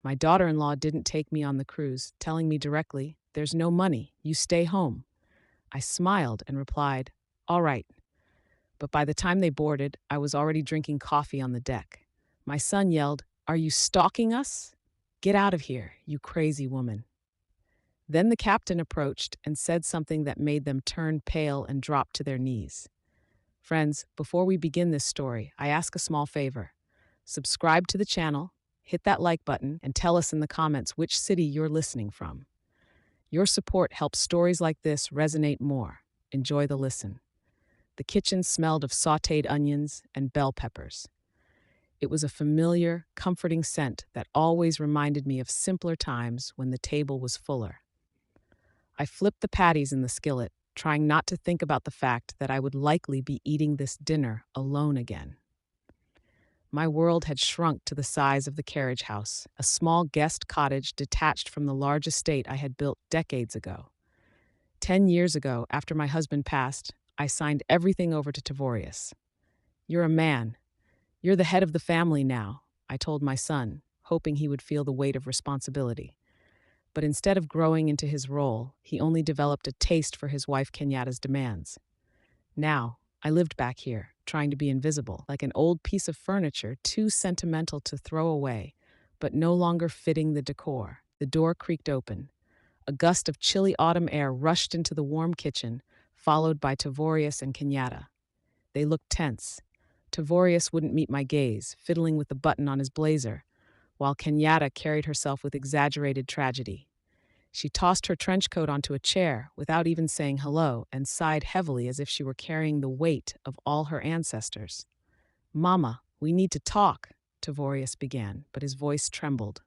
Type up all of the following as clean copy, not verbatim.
My daughter-in-law didn't take me on the cruise, telling me directly, "There's no money. You stay home." I smiled and replied, "All right." But by the time they boarded, I was already drinking coffee on the deck. My son yelled, "Are you stalking us? Get out of here, you crazy woman." Then the captain approached and said something that made them turn pale and drop to their knees. Friends, before we begin this story, I ask a small favor. Subscribe to the channel, hit that like button, and tell us in the comments which city you're listening from. Your support helps stories like this resonate more. Enjoy the listen. The kitchen smelled of sautéed onions and bell peppers. It was a familiar, comforting scent that always reminded me of simpler times when the table was fuller. I flipped the patties in the skillet, trying not to think about the fact that I would likely be eating this dinner alone again. My world had shrunk to the size of the carriage house, a small guest cottage detached from the large estate I had built decades ago. 10 years ago, after my husband passed, I signed everything over to Tavorius. "You're a man. You're the head of the family now," I told my son, hoping he would feel the weight of responsibility. But instead of growing into his role, he only developed a taste for his wife Kenyatta's demands. Now, I lived back here, trying to be invisible, like an old piece of furniture too sentimental to throw away, but no longer fitting the decor. The door creaked open. A gust of chilly autumn air rushed into the warm kitchen, followed by Tavorius and Kenyatta. They looked tense. Tavorius wouldn't meet my gaze, fiddling with the button on his blazer, while Kenyatta carried herself with exaggerated tragedy. She tossed her trench coat onto a chair without even saying hello and sighed heavily as if she were carrying the weight of all her ancestors. "Mama, we need to talk," Tavorius began, but his voice trembled.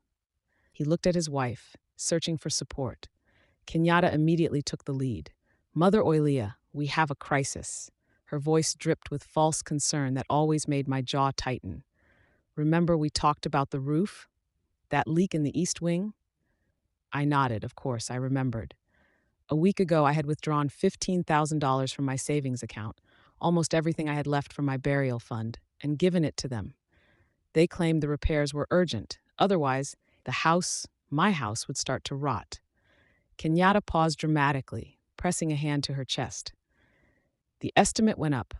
He looked at his wife, searching for support. Kenyatta immediately took the lead. "Mother Oilia, we have a crisis." Her voice dripped with false concern that always made my jaw tighten. "Remember we talked about the roof? That leak in the east wing?" I nodded, of course, I remembered. A week ago, I had withdrawn $15,000 from my savings account, almost everything I had left from my burial fund, and given it to them. They claimed the repairs were urgent. Otherwise, my house, would start to rot. Kenyatta paused dramatically, pressing a hand to her chest. The estimate went up.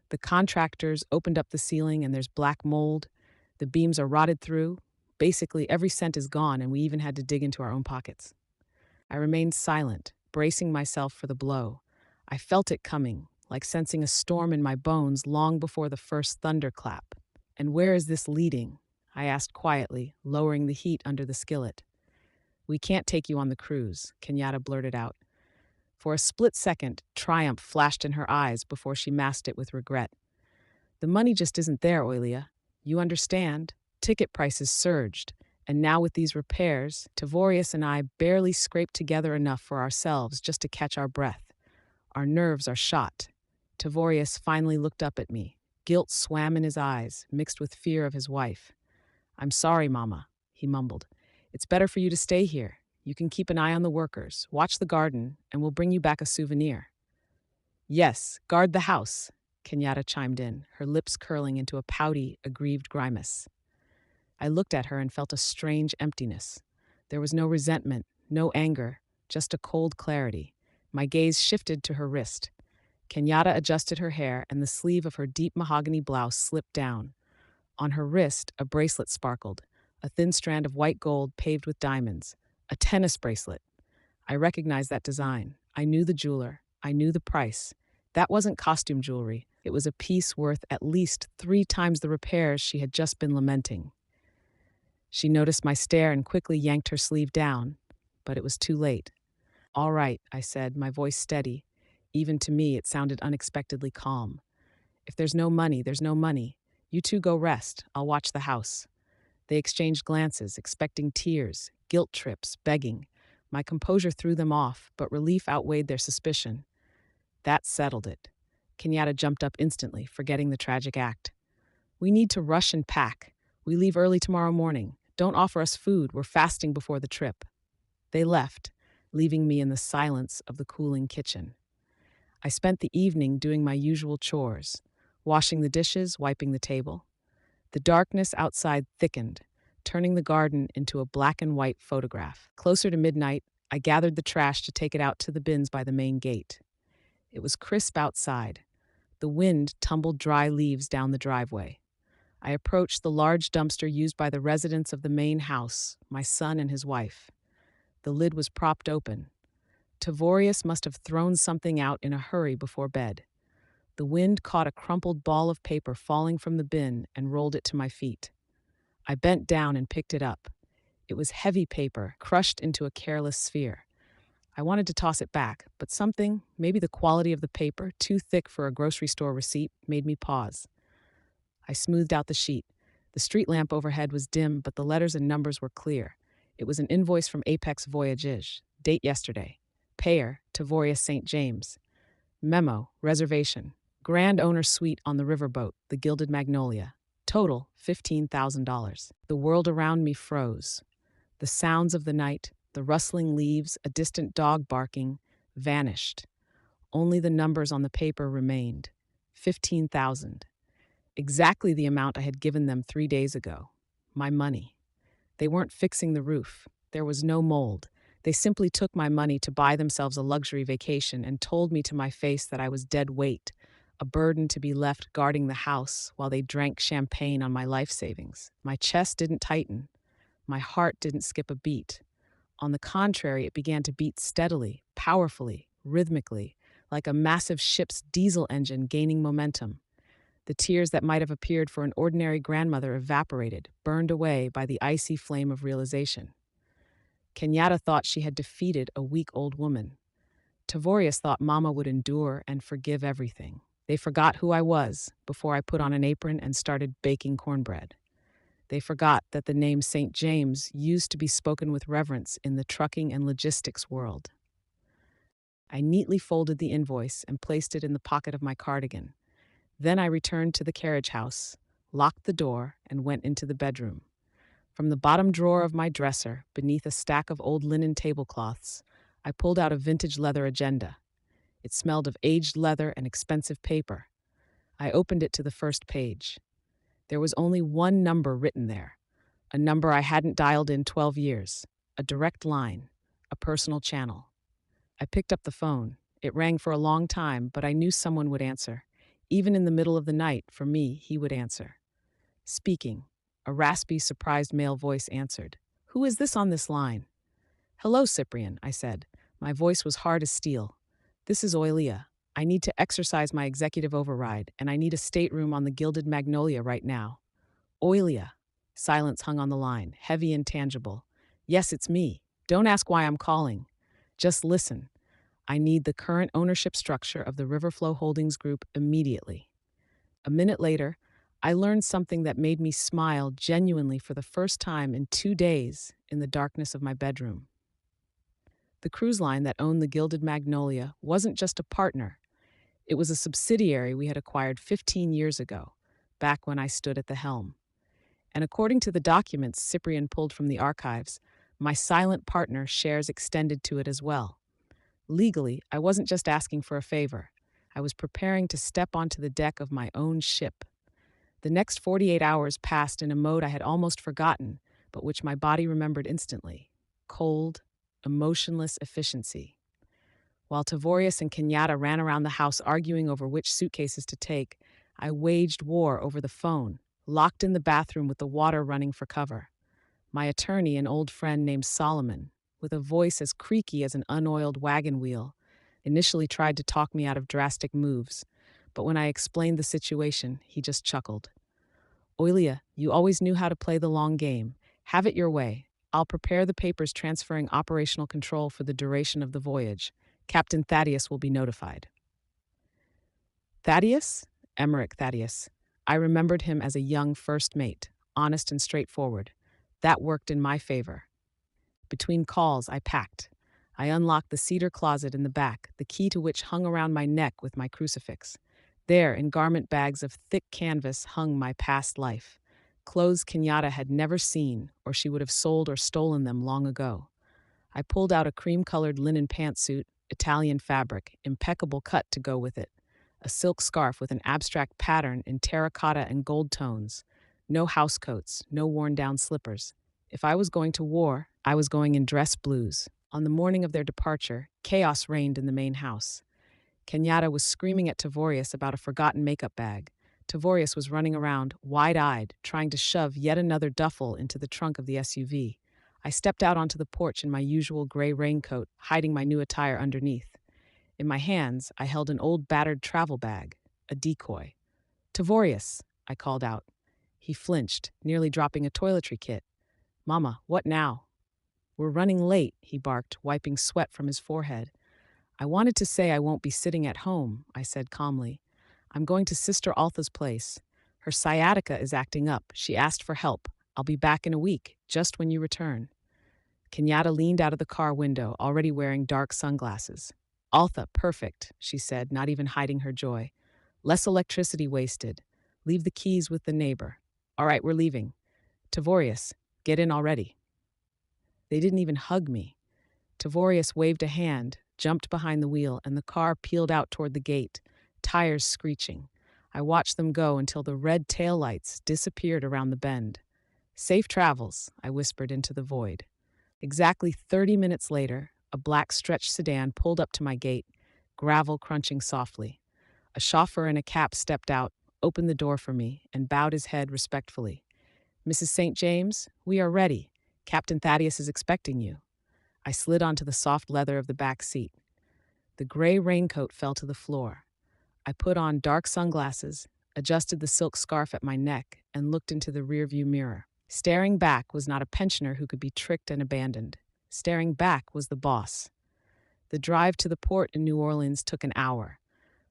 The contractors opened up the ceiling and there's black mold. The beams are rotted through. Basically, every cent is gone and we even had to dig into our own pockets. I remained silent, bracing myself for the blow. I felt it coming, like sensing a storm in my bones long before the first thunderclap. "And where is this leading?" I asked quietly, lowering the heat under the skillet. "We can't take you on the cruise," Kenyatta blurted out. For a split second, triumph flashed in her eyes before she masked it with regret. "The money just isn't there, Oilia. You understand? Ticket prices surged, and now with these repairs, Tavorius and I barely scraped together enough for ourselves just to catch our breath. Our nerves are shot." Tavorius finally looked up at me. Guilt swam in his eyes, mixed with fear of his wife. "I'm sorry, Mama," he mumbled. "It's better for you to stay here. You can keep an eye on the workers, watch the garden, and we'll bring you back a souvenir." "Yes, guard the house," Kenyatta chimed in, her lips curling into a pouty, aggrieved grimace. I looked at her and felt a strange emptiness. There was no resentment, no anger, just a cold clarity. My gaze shifted to her wrist. Kenyatta adjusted her hair, and the sleeve of her deep mahogany blouse slipped down. On her wrist, a bracelet sparkled, a thin strand of white gold paved with diamonds. A tennis bracelet. I recognized that design. I knew the jeweler. I knew the price. That wasn't costume jewelry. It was a piece worth at least 3 times the repairs she had just been lamenting. She noticed my stare and quickly yanked her sleeve down, but it was too late. "All right," I said, my voice steady. Even to me, it sounded unexpectedly calm. "If there's no money, there's no money. You two go rest. I'll watch the house." They exchanged glances, expecting tears, guilt trips, begging. My composure threw them off, but relief outweighed their suspicion. That settled it. Kenyatta jumped up instantly, forgetting the tragic act. "We need to rush and pack. We leave early tomorrow morning. Don't offer us food. We're fasting before the trip." They left, leaving me in the silence of the cooling kitchen. I spent the evening doing my usual chores, washing the dishes, wiping the table. The darkness outside thickened. turning the garden into a black and white photograph. Closer to midnight, I gathered the trash to take it out to the bins by the main gate. It was crisp outside. The wind tumbled dry leaves down the driveway. I approached the large dumpster used by the residents of the main house, my son and his wife. The lid was propped open. Tavorius must have thrown something out in a hurry before bed. The wind caught a crumpled ball of paper falling from the bin and rolled it to my feet. I bent down and picked it up. It was heavy paper, crushed into a careless sphere. I wanted to toss it back, but something, maybe the quality of the paper, too thick for a grocery store receipt, made me pause. I smoothed out the sheet. The street lamp overhead was dim, but the letters and numbers were clear. It was an invoice from Apex Voyages. Date yesterday. Payer, Tavorius St. James. Memo, reservation. Grand owner suite on the riverboat, the Gilded Magnolia. Total, $15,000. The world around me froze. The sounds of the night, the rustling leaves, a distant dog barking, vanished. Only the numbers on the paper remained. 15,000. Exactly the amount I had given them 3 days ago. My money. They weren't fixing the roof. There was no mold. They simply took my money to buy themselves a luxury vacation and told me to my face that I was dead weight, a burden to be left guarding the house while they drank champagne on my life savings. My chest didn't tighten. My heart didn't skip a beat. On the contrary, it began to beat steadily, powerfully, rhythmically, like a massive ship's diesel engine gaining momentum. The tears that might have appeared for an ordinary grandmother evaporated, burned away by the icy flame of realization. Kenyatta thought she had defeated a weak old woman. Tavorius thought Mama would endure and forgive everything. They forgot who I was before I put on an apron and started baking cornbread. They forgot that the name St. James used to be spoken with reverence in the trucking and logistics world. I neatly folded the invoice and placed it in the pocket of my cardigan. Then I returned to the carriage house, locked the door, and went into the bedroom. From the bottom drawer of my dresser, beneath a stack of old linen tablecloths, I pulled out a vintage leather agenda. It smelled of aged leather and expensive paper. I opened it to the first page. There was only one number written there, a number I hadn't dialed in 12 years, a direct line, a personal channel. I picked up the phone. It rang for a long time, but I knew someone would answer. Even in the middle of the night, for me, he would answer. Speaking. A raspy, surprised male voice answered. "Who is this on this line?" "Hello, Cyprian," I said. My voice was hard as steel. "This is Oilia. I need to exercise my executive override, and I need a stateroom on the Gilded Magnolia right now." "Oilia." Silence hung on the line, heavy and tangible. "Yes, it's me. Don't ask why I'm calling. Just listen. I need the current ownership structure of the Riverflow Holdings Group immediately." A minute later, I learned something that made me smile genuinely for the first time in 2 days in the darkness of my bedroom. The cruise line that owned the Gilded Magnolia wasn't just a partner. It was a subsidiary we had acquired 15 years ago, back when I stood at the helm. And according to the documents Cyprian pulled from the archives, my silent partner shares extended to it as well. Legally, I wasn't just asking for a favor. I was preparing to step onto the deck of my own ship. The next 48 hours passed in a mode I had almost forgotten, but which my body remembered instantly. Cold, emotionless efficiency. While Tavorius and Kenyatta ran around the house arguing over which suitcases to take, I waged war over the phone, locked in the bathroom with the water running for cover. My attorney, an old friend named Solomon, with a voice as creaky as an unoiled wagon wheel, initially tried to talk me out of drastic moves, but when I explained the situation, he just chuckled. "Oilia, you always knew how to play the long game. Have it your way. I'll prepare the papers transferring operational control for the duration of the voyage. Captain Thaddeus will be notified." Thaddeus? Emmerich Thaddeus. I remembered him as a young first mate, honest and straightforward. That worked in my favor. Between calls, I packed. I unlocked the cedar closet in the back, the key to which hung around my neck with my crucifix. There, in garment bags of thick canvas, hung my past life. Clothes Kenyatta had never seen, or she would have sold or stolen them long ago. I pulled out a cream-colored linen pantsuit, Italian fabric, impeccable cut to go with it. A silk scarf with an abstract pattern in terracotta and gold tones. No housecoats, no worn-down slippers. If I was going to war, I was going in dress blues. On the morning of their departure, chaos reigned in the main house. Kenyatta was screaming at Tavorius about a forgotten makeup bag. Tavorius was running around, wide-eyed, trying to shove yet another duffel into the trunk of the SUV. I stepped out onto the porch in my usual gray raincoat, hiding my new attire underneath. In my hands, I held an old battered travel bag, a decoy. "Tavorius," I called out. He flinched, nearly dropping a toiletry kit. "Mama, what now?" "We're running late," he barked, wiping sweat from his forehead. "I wanted to say I won't be sitting at home," I said calmly. "I'm going to Sister Altha's place. Her sciatica is acting up. She asked for help. I'll be back in a week, just when you return." Kenyatta leaned out of the car window, already wearing dark sunglasses. "Altha, perfect," she said, not even hiding her joy. "Less electricity wasted. Leave the keys with the neighbor. All right, we're leaving. Tavorius, get in already." They didn't even hug me. Tavorius waved a hand, jumped behind the wheel, and the car peeled out toward the gate, tires screeching. I watched them go until the red taillights disappeared around the bend. "Safe travels," I whispered into the void. Exactly 30 minutes later, a black stretch sedan pulled up to my gate, gravel crunching softly. A chauffeur in a cap stepped out, opened the door for me, and bowed his head respectfully. "Mrs. St. James, we are ready. Captain Thaddeus is expecting you." I slid onto the soft leather of the back seat. The gray raincoat fell to the floor. I put on dark sunglasses, adjusted the silk scarf at my neck, and looked into the rearview mirror. Staring back was not a pensioner who could be tricked and abandoned. Staring back was the boss. The drive to the port in New Orleans took an hour.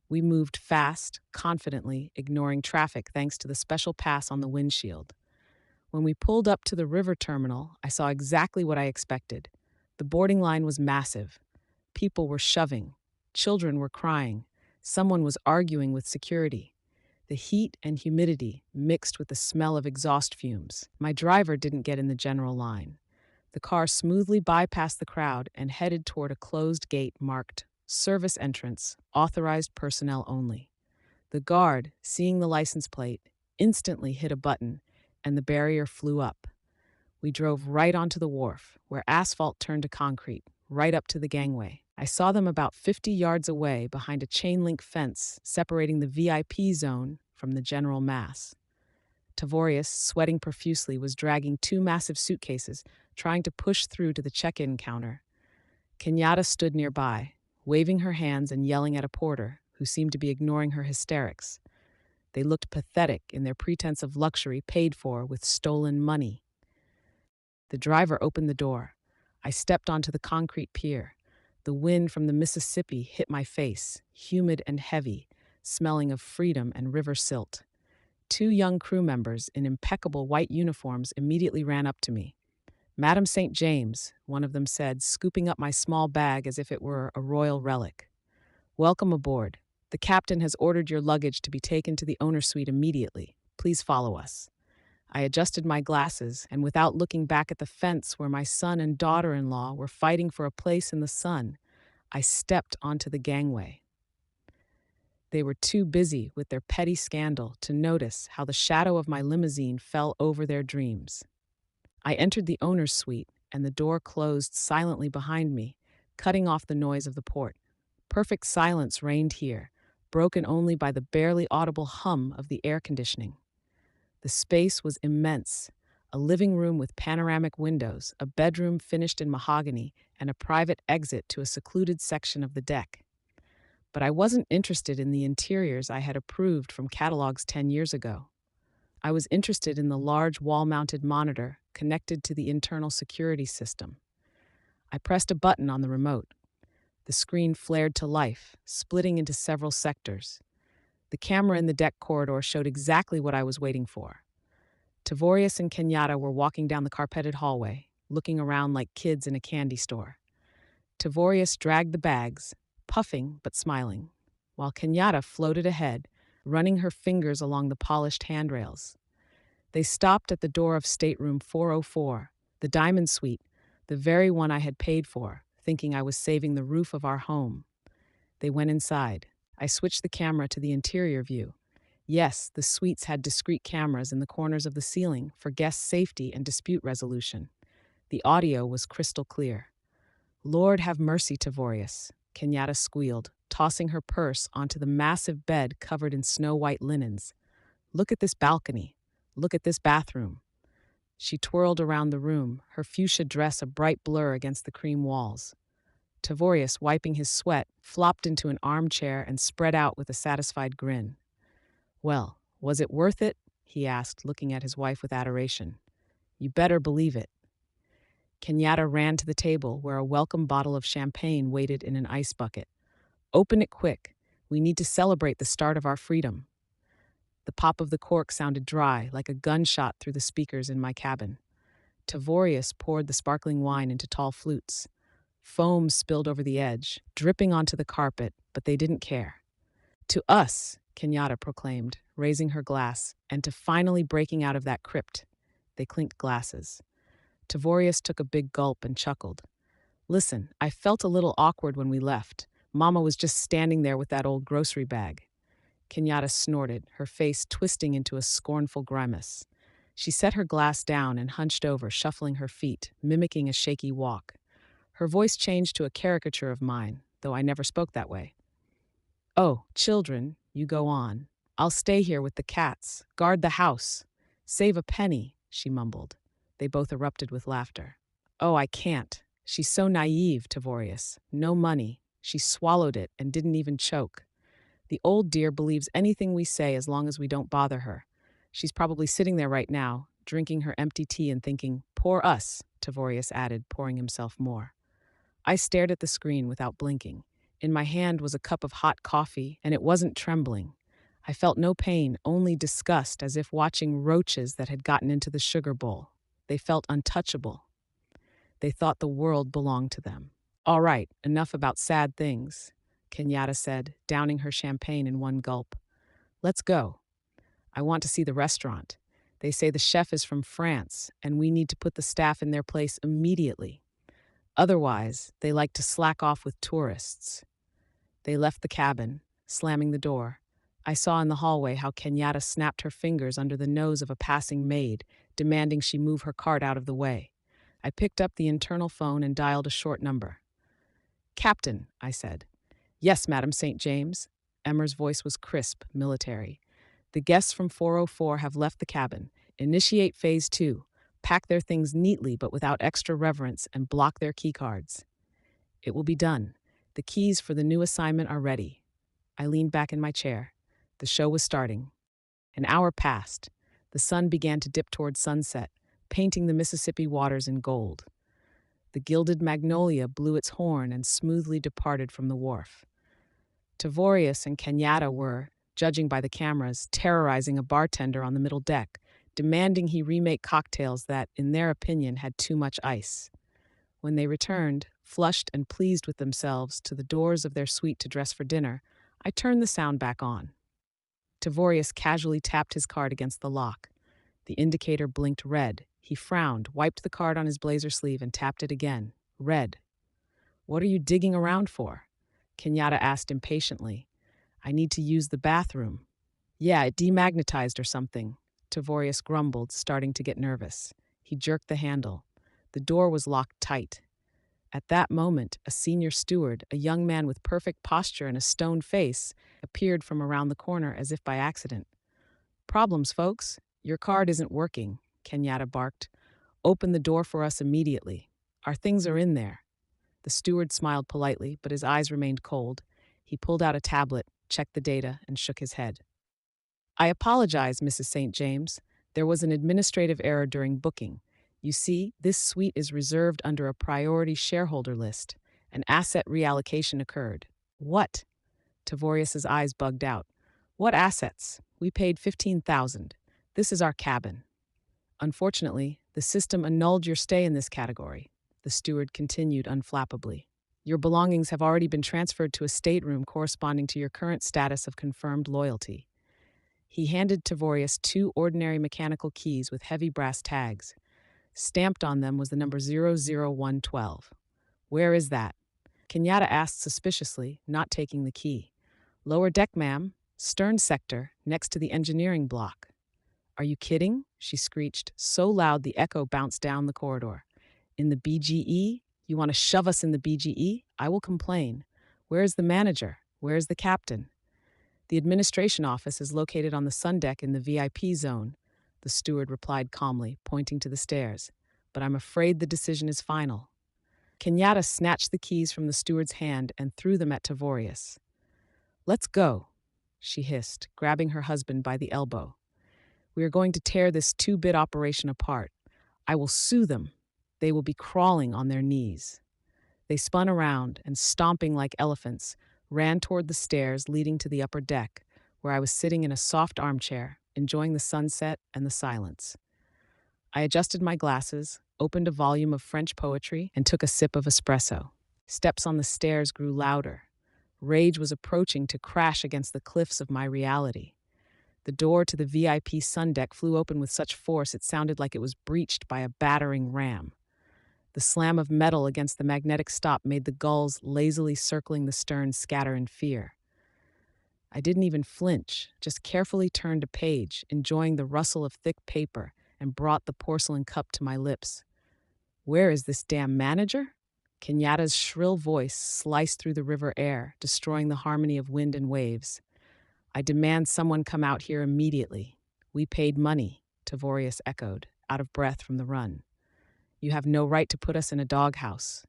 We moved fast, confidently, ignoring traffic thanks to the special pass on the windshield. When we pulled up to the river terminal, I saw exactly what I expected. The boarding line was massive. People were shoving. Children were crying. Someone was arguing with security. The heat and humidity mixed with the smell of exhaust fumes. My driver didn't get in the general line. The car smoothly bypassed the crowd and headed toward a closed gate marked "Service Entrance, Authorized Personnel Only." The guard, seeing the license plate, instantly hit a button, and the barrier flew up. We drove right onto the wharf, where asphalt turned to concrete, right up to the gangway. I saw them about 50 yards away behind a chain-link fence separating the VIP zone from the general mass. Tavorius, sweating profusely, was dragging two massive suitcases, trying to push through to the check-in counter. Kenyatta stood nearby, waving her hands and yelling at a porter, who seemed to be ignoring her hysterics. They looked pathetic in their pretense of luxury paid for with stolen money. The driver opened the door. I stepped onto the concrete pier. The wind from the Mississippi hit my face, humid and heavy, smelling of freedom and river silt. Two young crew members in impeccable white uniforms immediately ran up to me. "Madam St. James," one of them said, scooping up my small bag as if it were a royal relic. "Welcome aboard. The captain has ordered your luggage to be taken to the owner's suite immediately. Please follow us." I adjusted my glasses, and without looking back at the fence where my son and daughter-in-law were fighting for a place in the sun, I stepped onto the gangway. They were too busy with their petty scandal to notice how the shadow of my limousine fell over their dreams. I entered the owner's suite, and the door closed silently behind me, cutting off the noise of the port. Perfect silence reigned here, broken only by the barely audible hum of the air conditioning. The space was immense, a living room with panoramic windows, a bedroom finished in mahogany, and a private exit to a secluded section of the deck. But I wasn't interested in the interiors I had approved from catalogs 10 years ago. I was interested in the large wall-mounted monitor connected to the internal security system. I pressed a button on the remote. The screen flared to life, splitting into several sectors. The camera in the deck corridor showed exactly what I was waiting for. Tavorius and Kenyatta were walking down the carpeted hallway, looking around like kids in a candy store. Tavorius dragged the bags, puffing but smiling, while Kenyatta floated ahead, running her fingers along the polished handrails. They stopped at the door of stateroom 404, the diamond suite, the very one I had paid for, thinking I was saving the roof of our home. They went inside. I switched the camera to the interior view. Yes, the suites had discreet cameras in the corners of the ceiling for guest safety and dispute resolution. The audio was crystal clear. Lord have mercy, Tavorius, Kenyatta squealed, tossing her purse onto the massive bed covered in snow-white linens. Look at this balcony. Look at this bathroom. She twirled around the room, her fuchsia dress a bright blur against the cream walls. Tavorius, wiping his sweat, flopped into an armchair and spread out with a satisfied grin. Well, was it worth it? He asked, looking at his wife with adoration. You better believe it. Kenyatta ran to the table where a welcome bottle of champagne waited in an ice bucket. Open it quick. We need to celebrate the start of our freedom. The pop of the cork sounded dry, like a gunshot through the speakers in my cabin. Tavorius poured the sparkling wine into tall flutes. Foam spilled over the edge, dripping onto the carpet, but they didn't care. To us, Kenyatta proclaimed, raising her glass, and to finally breaking out of that crypt. They clinked glasses. Tavorius took a big gulp and chuckled. Listen, I felt a little awkward when we left. Mama was just standing there with that old grocery bag. Kenyatta snorted, her face twisting into a scornful grimace. She set her glass down and hunched over, shuffling her feet, mimicking a shaky walk. Her voice changed to a caricature of mine, though I never spoke that way. Oh, children, you go on. I'll stay here with the cats, guard the house. Save a penny, she mumbled. They both erupted with laughter. Oh, I can't. She's so naive, Tavorius. No money. She swallowed it and didn't even choke. The old dear believes anything we say as long as we don't bother her. She's probably sitting there right now, drinking her empty tea and thinking, poor us, Tavorius added, pouring himself more. I stared at the screen without blinking. In my hand was a cup of hot coffee, and it wasn't trembling. I felt no pain, only disgust, as if watching roaches that had gotten into the sugar bowl. They felt untouchable. They thought the world belonged to them. All right, enough about sad things, Kenyatta said, downing her champagne in one gulp. Let's go. I want to see the restaurant. They say the chef is from France, and we need to put the staff in their place immediately. Otherwise, they like to slack off with tourists. They left the cabin, slamming the door. I saw in the hallway how Kenyatta snapped her fingers under the nose of a passing maid, demanding she move her cart out of the way. I picked up the internal phone and dialed a short number. Captain, I said. Yes, Madam St. James. Emmer's voice was crisp, military. The guests from 404 have left the cabin. Initiate phase 2. Pack their things neatly but without extra reverence and block their keycards. It will be done. The keys for the new assignment are ready. I leaned back in my chair. The show was starting. An hour passed. The sun began to dip toward sunset, painting the Mississippi waters in gold. The gilded magnolia blew its horn and smoothly departed from the wharf. Tavorius and Kenyatta were, judging by the cameras, terrorizing a bartender on the middle deck, demanding he remake cocktails that, in their opinion, had too much ice. When they returned, flushed and pleased with themselves, to the doors of their suite to dress for dinner, I turned the sound back on. Tavorius casually tapped his card against the lock. The indicator blinked red. He frowned, wiped the card on his blazer sleeve, and tapped it again. Red. What are you digging around for? Kenyatta asked impatiently. I need to use the bathroom. Yeah, it demagnetized or something, Tavorius grumbled, starting to get nervous. He jerked the handle. The door was locked tight. At that moment, a senior steward, a young man with perfect posture and a stone face, appeared from around the corner as if by accident. Problems, folks. Your card isn't working, Kenyatta barked. Open the door for us immediately. Our things are in there. The steward smiled politely, but his eyes remained cold. He pulled out a tablet, checked the data, and shook his head. I apologize, Mrs. St. James. There was an administrative error during booking. You see, this suite is reserved under a priority shareholder list. An asset reallocation occurred. What? Tavorius's eyes bugged out. What assets? We paid $15,000. This is our cabin. Unfortunately, the system annulled your stay in this category, the steward continued unflappably. Your belongings have already been transferred to a stateroom corresponding to your current status of confirmed loyalty. He handed Tavorius 2 ordinary mechanical keys with heavy brass tags. Stamped on them was the number 00112. Where is that? Kenyatta asked suspiciously, not taking the key. Lower deck, ma'am, Stern sector, next to the engineering block. Are you kidding? She screeched, so loud the echo bounced down the corridor. In the BGE? You want to shove us in the BGE? I will complain. Where is the manager? Where is the captain? The administration office is located on the sun deck in the VIP zone, the steward replied calmly, pointing to the stairs. But I'm afraid the decision is final. Kenyatta snatched the keys from the steward's hand and threw them at Tavorius. Let's go, she hissed, grabbing her husband by the elbow. We are going to tear this two-bit operation apart. I will sue them. They will be crawling on their knees. They spun around and, stomping like elephants, ran toward the stairs leading to the upper deck, where I was sitting in a soft armchair, enjoying the sunset and the silence. I adjusted my glasses, opened a volume of French poetry, and took a sip of espresso. Steps on the stairs grew louder. Rage was approaching to crash against the cliffs of my reality. The door to the VIP sun deck flew open with such force it sounded like it was breached by a battering ram. The slam of metal against the magnetic stop made the gulls lazily circling the stern scatter in fear. I didn't even flinch, just carefully turned a page, enjoying the rustle of thick paper, and brought the porcelain cup to my lips. Where is this damn manager? Kenyatta's shrill voice sliced through the river air, destroying the harmony of wind and waves. I demand someone come out here immediately. We paid money, Tavorius echoed, out of breath from the run. You have no right to put us in a doghouse.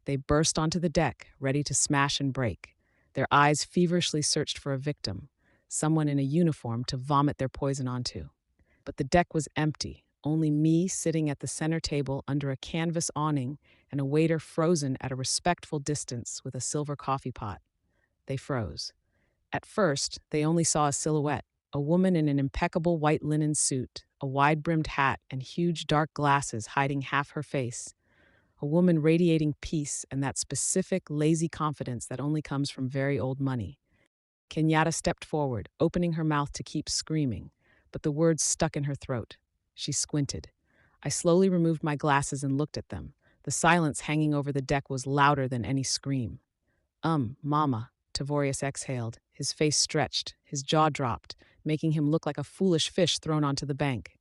They burst onto the deck, ready to smash and break. Their eyes feverishly searched for a victim, someone in a uniform to vomit their poison onto. But the deck was empty, only me sitting at the center table under a canvas awning and a waiter frozen at a respectful distance with a silver coffee pot. They froze. At first, they only saw a silhouette, a woman in an impeccable white linen suit, a wide-brimmed hat, and huge dark glasses hiding half her face. A woman radiating peace and that specific, lazy confidence that only comes from very old money. Kenyatta stepped forward, opening her mouth to keep screaming, but the words stuck in her throat. She squinted. I slowly removed my glasses and looked at them. The silence hanging over the deck was louder than any scream. Mama, Tavorius exhaled, his face stretched, his jaw dropped, making him look like a foolish fish thrown onto the bank.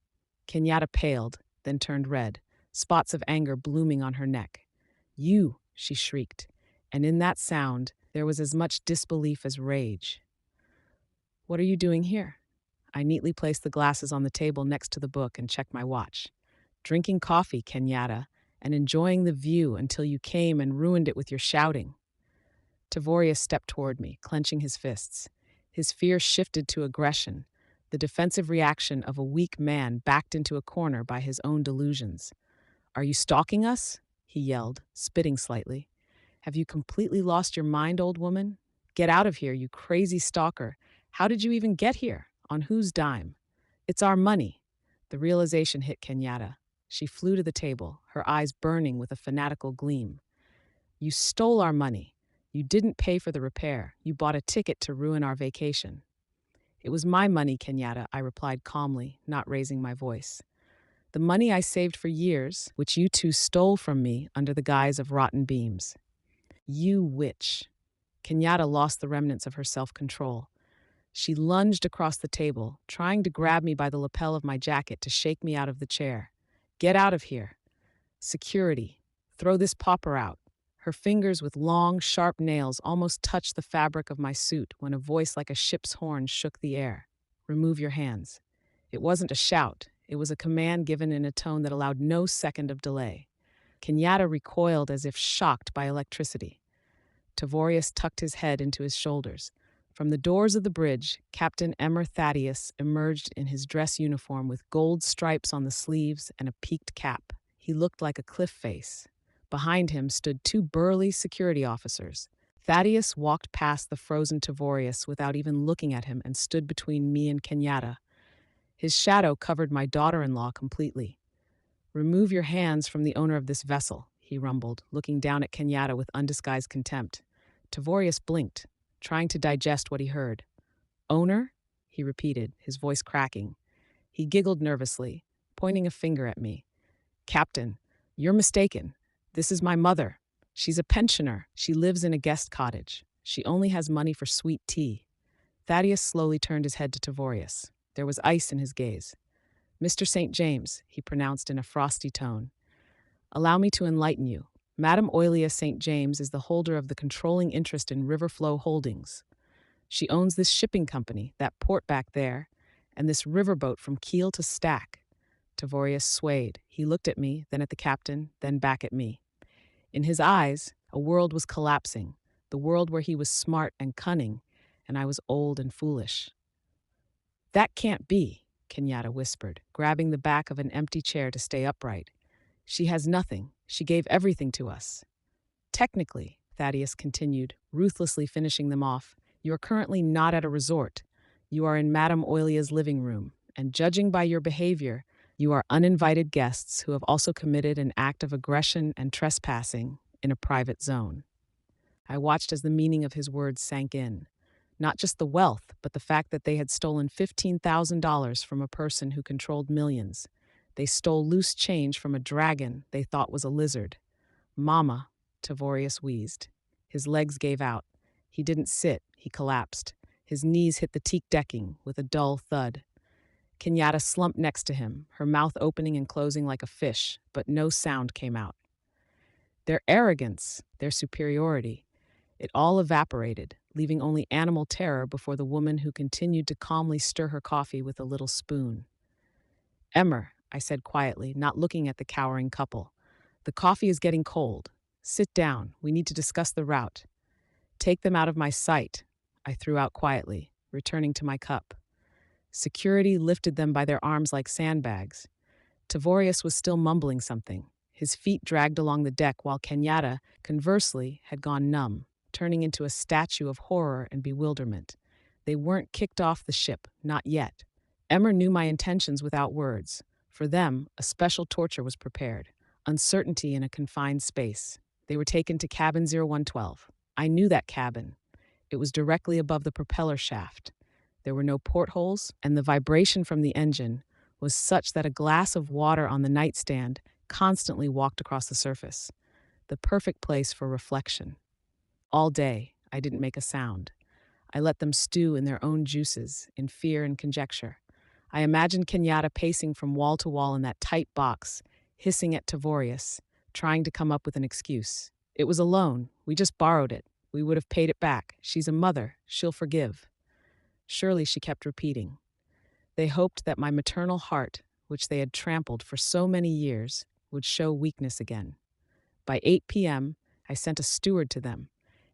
Kenyatta paled, then turned red, spots of anger blooming on her neck. You, she shrieked, and in that sound there was as much disbelief as rage. What are you doing here? I neatly placed the glasses on the table next to the book and checked my watch. Drinking coffee, Kenyatta, and enjoying the view until you came and ruined it with your shouting. Tavorius stepped toward me, clenching his fists. His fear shifted to aggression, the defensive reaction of a weak man backed into a corner by his own delusions. Are you stalking us? He yelled, spitting slightly. Have you completely lost your mind, old woman? Get out of here, you crazy stalker. How did you even get here? On whose dime? It's our money. The realization hit Kenyatta. She flew to the table, her eyes burning with a fanatical gleam. You stole our money. You didn't pay for the repair. You bought a ticket to ruin our vacation. It was my money, Kenyatta, I replied calmly, not raising my voice. The money I saved for years, which you two stole from me under the guise of rotten beams. You witch. Kenyatta lost the remnants of her self-control. She lunged across the table, trying to grab me by the lapel of my jacket to shake me out of the chair. Get out of here. Security. Throw this pauper out. Her fingers with long, sharp nails almost touched the fabric of my suit when a voice like a ship's horn shook the air. Remove your hands. It wasn't a shout. It was a command given in a tone that allowed no second of delay. Kenyatta recoiled as if shocked by electricity. Tavorius tucked his head into his shoulders. From the doors of the bridge, Captain Emmer Thaddeus emerged in his dress uniform with gold stripes on the sleeves and a peaked cap. He looked like a cliff face. Behind him stood two burly security officers. Thaddeus walked past the frozen Tavorius without even looking at him and stood between me and Kenyatta. His shadow covered my daughter-in-law completely. Remove your hands from the owner of this vessel, he rumbled, looking down at Kenyatta with undisguised contempt. Tavorius blinked, trying to digest what he heard. Owner? He repeated, his voice cracking. He giggled nervously, pointing a finger at me. Captain, you're mistaken. This is my mother. She's a pensioner. She lives in a guest cottage. She only has money for sweet tea. Thaddeus slowly turned his head to Tavorius. There was ice in his gaze. Mr. St. James, he pronounced in a frosty tone, allow me to enlighten you. Madame Oilia St. James is the holder of the controlling interest in Riverflow Holdings. She owns this shipping company, that port back there, and this riverboat from keel to stack. Tavorius swayed. He looked at me, then at the captain, then back at me. In his eyes, a world was collapsing, the world where he was smart and cunning, and I was old and foolish. That can't be, Kenyatta whispered, grabbing the back of an empty chair to stay upright. She has nothing. She gave everything to us. Technically, Thaddeus continued, ruthlessly finishing them off, you are currently not at a resort. You are in Madame Oilia's living room, and judging by your behavior, you are uninvited guests who have also committed an act of aggression and trespassing in a private zone. I watched as the meaning of his words sank in. Not just the wealth, but the fact that they had stolen $15,000 from a person who controlled millions. They stole loose change from a dragon they thought was a lizard. Mama, Tavorius wheezed. His legs gave out. He didn't sit, he collapsed. His knees hit the teak decking with a dull thud. Kenyatta slumped next to him, her mouth opening and closing like a fish, but no sound came out. Their arrogance, their superiority, it all evaporated, leaving only animal terror before the woman who continued to calmly stir her coffee with a little spoon. Emmer, I said quietly, not looking at the cowering couple. The coffee is getting cold. Sit down. We need to discuss the route. Take them out of my sight, I threw out quietly, returning to my cup. Security lifted them by their arms like sandbags. Tavorius was still mumbling something. His feet dragged along the deck while Kenyatta, conversely, had gone numb, turning into a statue of horror and bewilderment. They weren't kicked off the ship, not yet. Emmer knew my intentions without words. For them, a special torture was prepared. Uncertainty in a confined space. They were taken to cabin 0112. I knew that cabin. It was directly above the propeller shaft. There were no portholes, and the vibration from the engine was such that a glass of water on the nightstand constantly walked across the surface. The perfect place for reflection. All day, I didn't make a sound. I let them stew in their own juices, in fear and conjecture. I imagined Kenyatta pacing from wall to wall in that tight box, hissing at Tavorius, trying to come up with an excuse. It was a loan. We just borrowed it. We would have paid it back. She's a mother. She'll forgive. Surely, she kept repeating. They hoped that my maternal heart, which they had trampled for so many years, would show weakness again. By 8 p.m., I sent a steward to them.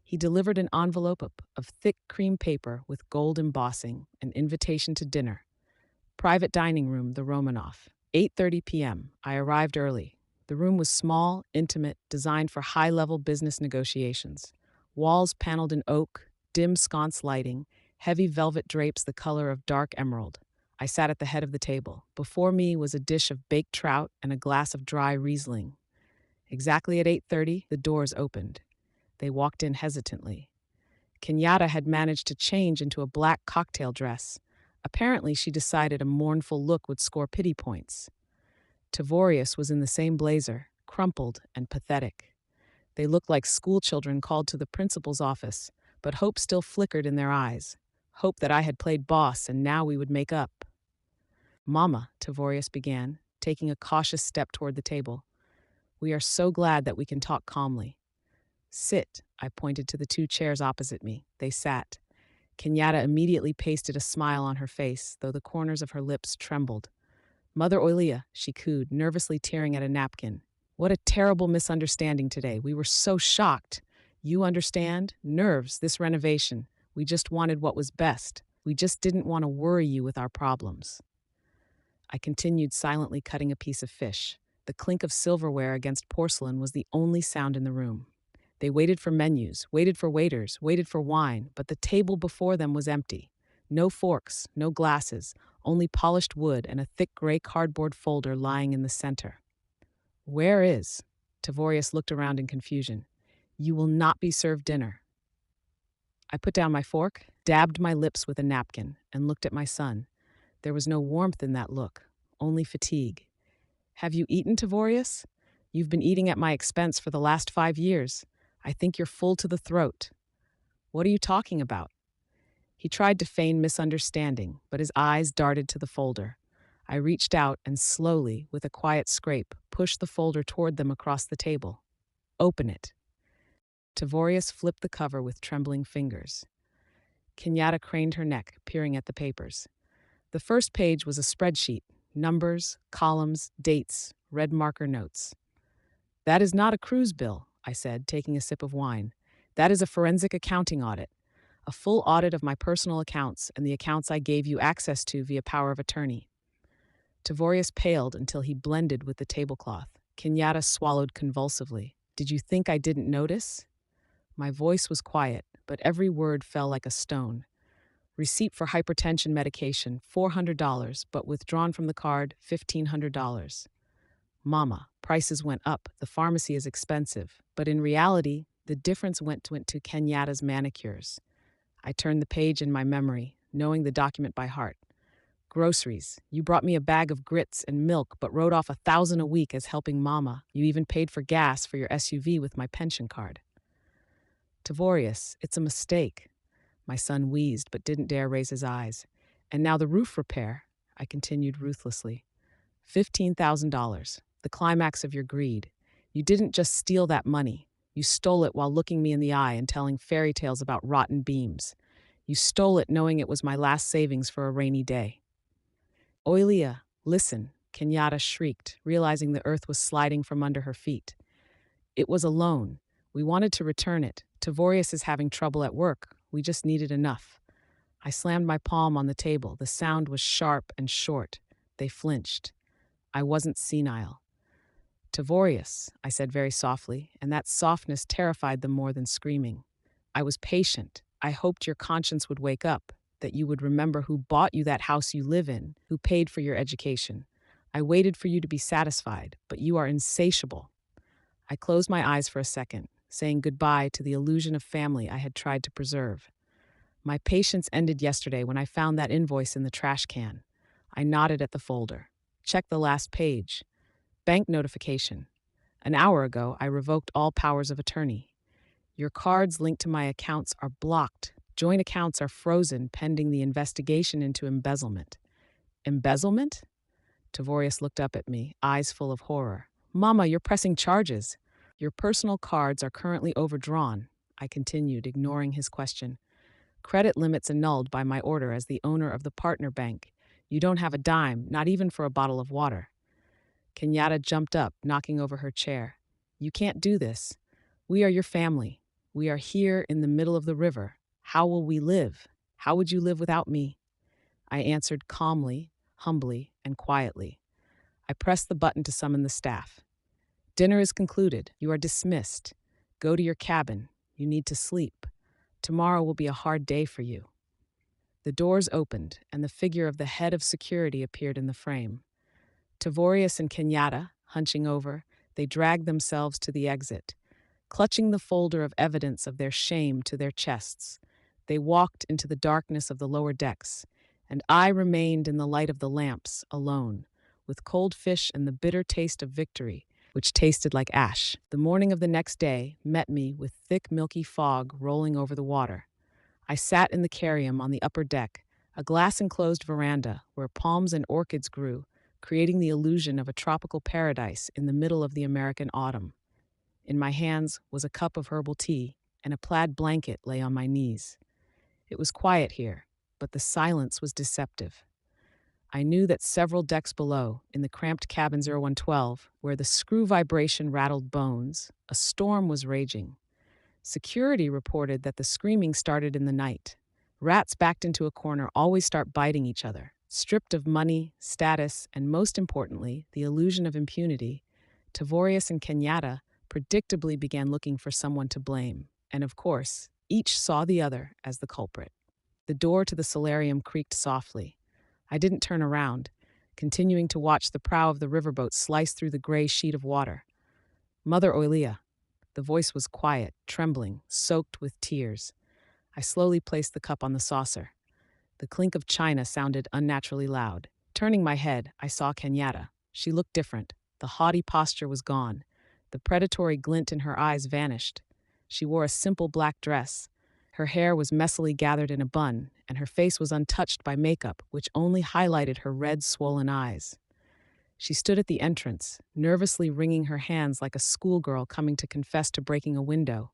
He delivered an envelope of thick cream paper with gold embossing, an invitation to dinner. Private dining room, the Romanov. 8:30 p.m. I arrived early. The room was small, intimate, designed for high-level business negotiations. Walls paneled in oak, dim sconce lighting, heavy velvet drapes the color of dark emerald. I sat at the head of the table. Before me was a dish of baked trout and a glass of dry Riesling. Exactly at 8:30, the doors opened. They walked in hesitantly. Kenyatta had managed to change into a black cocktail dress. Apparently, she decided a mournful look would score pity points. Tavorius was in the same blazer, crumpled and pathetic. They looked like schoolchildren called to the principal's office, but hope still flickered in their eyes. Hope that I had played boss and now we would make up. Mama, Tavorius began, taking a cautious step toward the table. We are so glad that we can talk calmly. Sit, I pointed to the two chairs opposite me. They sat. Kenyatta immediately pasted a smile on her face, though the corners of her lips trembled. Mother Oilia, she cooed, nervously tearing at a napkin. What a terrible misunderstanding today. We were so shocked. You understand? Nerves, this renovation. We just wanted what was best. We just didn't want to worry you with our problems. I continued silently cutting a piece of fish. The clink of silverware against porcelain was the only sound in the room. They waited for menus, waited for waiters, waited for wine, but the table before them was empty. No forks, no glasses, only polished wood and a thick gray cardboard folder lying in the center. Where is? Tavorius looked around in confusion. You will not be served dinner. I put down my fork, dabbed my lips with a napkin, and looked at my son. There was no warmth in that look, only fatigue. Have you eaten, Tavorius? You've been eating at my expense for the last 5 years. I think you're full to the throat. What are you talking about? He tried to feign misunderstanding, but his eyes darted to the folder. I reached out and slowly, with a quiet scrape, pushed the folder toward them across the table. Open it. Tavorius flipped the cover with trembling fingers. Kenyatta craned her neck, peering at the papers. The first page was a spreadsheet: numbers, columns, dates, red marker notes. "That is not a cruise bill," I said, taking a sip of wine. "That is a forensic accounting audit. A full audit of my personal accounts and the accounts I gave you access to via power of attorney." Tavorius paled until he blended with the tablecloth. Kenyatta swallowed convulsively. "Did you think I didn't notice?" My voice was quiet, but every word fell like a stone. "Receipt for hypertension medication, $400, but withdrawn from the card, $1,500. Mama, prices went up, the pharmacy is expensive, but in reality, the difference went to Kenyatta's manicures." I turned the page in my memory, knowing the document by heart. "Groceries. You brought me a bag of grits and milk, but wrote off $1,000 a week as helping Mama. You even paid for gas for your SUV with my pension card." "Tavorius, it's a mistake." My son wheezed but didn't dare raise his eyes. "And now the roof repair," I continued ruthlessly. $15,000, the climax of your greed. You didn't just steal that money. You stole it while looking me in the eye and telling fairy tales about rotten beams. You stole it knowing it was my last savings for a rainy day. "Oilia, listen," Kenyatta shrieked, realizing the earth was sliding from under her feet. "It was a loan. We wanted to return it. Tavorius is having trouble at work. We just needed enough." I slammed my palm on the table. The sound was sharp and short. They flinched. I wasn't senile. "Tavorius," I said very softly, and that softness terrified them more than screaming. "I was patient. I hoped your conscience would wake up, that you would remember who bought you that house you live in, who paid for your education. I waited for you to be satisfied, but you are insatiable." I closed my eyes for a second, saying goodbye to the illusion of family I had tried to preserve. My patience ended yesterday when I found that invoice in the trash can. I nodded at the folder. "Check the last page. Bank notification. An hour ago, I revoked all powers of attorney. Your cards linked to my accounts are blocked. Joint accounts are frozen pending the investigation into embezzlement." "Embezzlement?" Tavorius looked up at me, eyes full of horror. "Mama, you're pressing charges." "Your personal cards are currently overdrawn," I continued, ignoring his question. "Credit limits annulled by my order as the owner of the partner bank. You don't have a dime, not even for a bottle of water." Kenyatta jumped up, knocking over her chair. "You can't do this. We are your family. We are here in the middle of the river. How will we live? How would you live without me?" I answered calmly, humbly, and quietly. I pressed the button to summon the staff. "Dinner is concluded. You are dismissed. Go to your cabin. You need to sleep. Tomorrow will be a hard day for you." The doors opened, and the figure of the head of security appeared in the frame. Tavorius and Kenyatta, hunching over, they dragged themselves to the exit. Clutching the folder of evidence of their shame to their chests, they walked into the darkness of the lower decks, and I remained in the light of the lamps, alone, with cold fish and the bitter taste of victory, which tasted like ash. The morning of the next day met me with thick, milky fog rolling over the water. I sat in the carrium on the upper deck, a glass-enclosed veranda where palms and orchids grew, creating the illusion of a tropical paradise in the middle of the American autumn. In my hands was a cup of herbal tea, and a plaid blanket lay on my knees. It was quiet here, but the silence was deceptive. I knew that several decks below, in the cramped cabin 0112, where the screw vibration rattled bones, a storm was raging. Security reported that the screaming started in the night. Rats backed into a corner always start biting each other. Stripped of money, status, and most importantly, the illusion of impunity, Tavorius and Kenyatta predictably began looking for someone to blame. And of course, each saw the other as the culprit. The door to the solarium creaked softly. I didn't turn around, continuing to watch the prow of the riverboat slice through the gray sheet of water. "Mother Oilia." The voice was quiet, trembling, soaked with tears. I slowly placed the cup on the saucer. The clink of china sounded unnaturally loud. Turning my head, I saw Kenyatta. She looked different. The haughty posture was gone. The predatory glint in her eyes vanished. She wore a simple black dress. Her hair was messily gathered in a bun, and her face was untouched by makeup, which only highlighted her red, swollen eyes. She stood at the entrance, nervously wringing her hands like a schoolgirl coming to confess to breaking a window.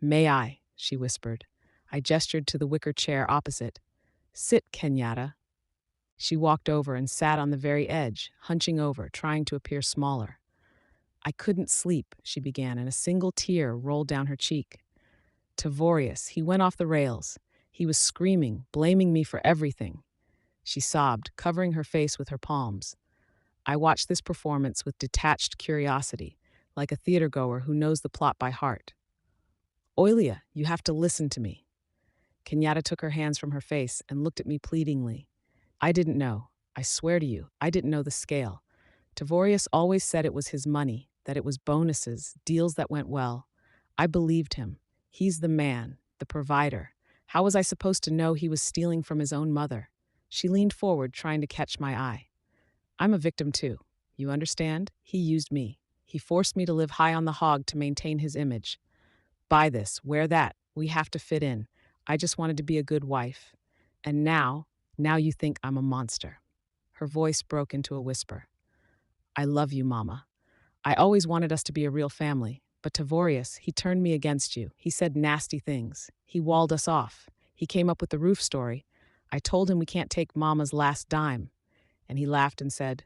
"May I?" she whispered. I gestured to the wicker chair opposite. "Sit, Kenyatta." She walked over and sat on the very edge, hunching over, trying to appear smaller. "I couldn't sleep," she began, and a single tear rolled down her cheek. "Tavorius, he went off the rails. He was screaming, blaming me for everything." She sobbed, covering her face with her palms. I watched this performance with detached curiosity, like a theatergoer who knows the plot by heart. "Oilia, you have to listen to me." Kenyatta took her hands from her face and looked at me pleadingly. "I didn't know. I swear to you, I didn't know the scale. Tavorius always said it was his money, that it was bonuses, deals that went well. I believed him. He's the man, the provider. How was I supposed to know he was stealing from his own mother?" She leaned forward, trying to catch my eye. "I'm a victim too. You understand? He used me. He forced me to live high on the hog to maintain his image. Buy this, wear that. We have to fit in. I just wanted to be a good wife. And now you think I'm a monster." Her voice broke into a whisper. "I love you, Mama. I always wanted us to be a real family. But Tavorius, he turned me against you. He said nasty things. He walled us off. He came up with the roof story. I told him we can't take Mama's last dime. And he laughed and said,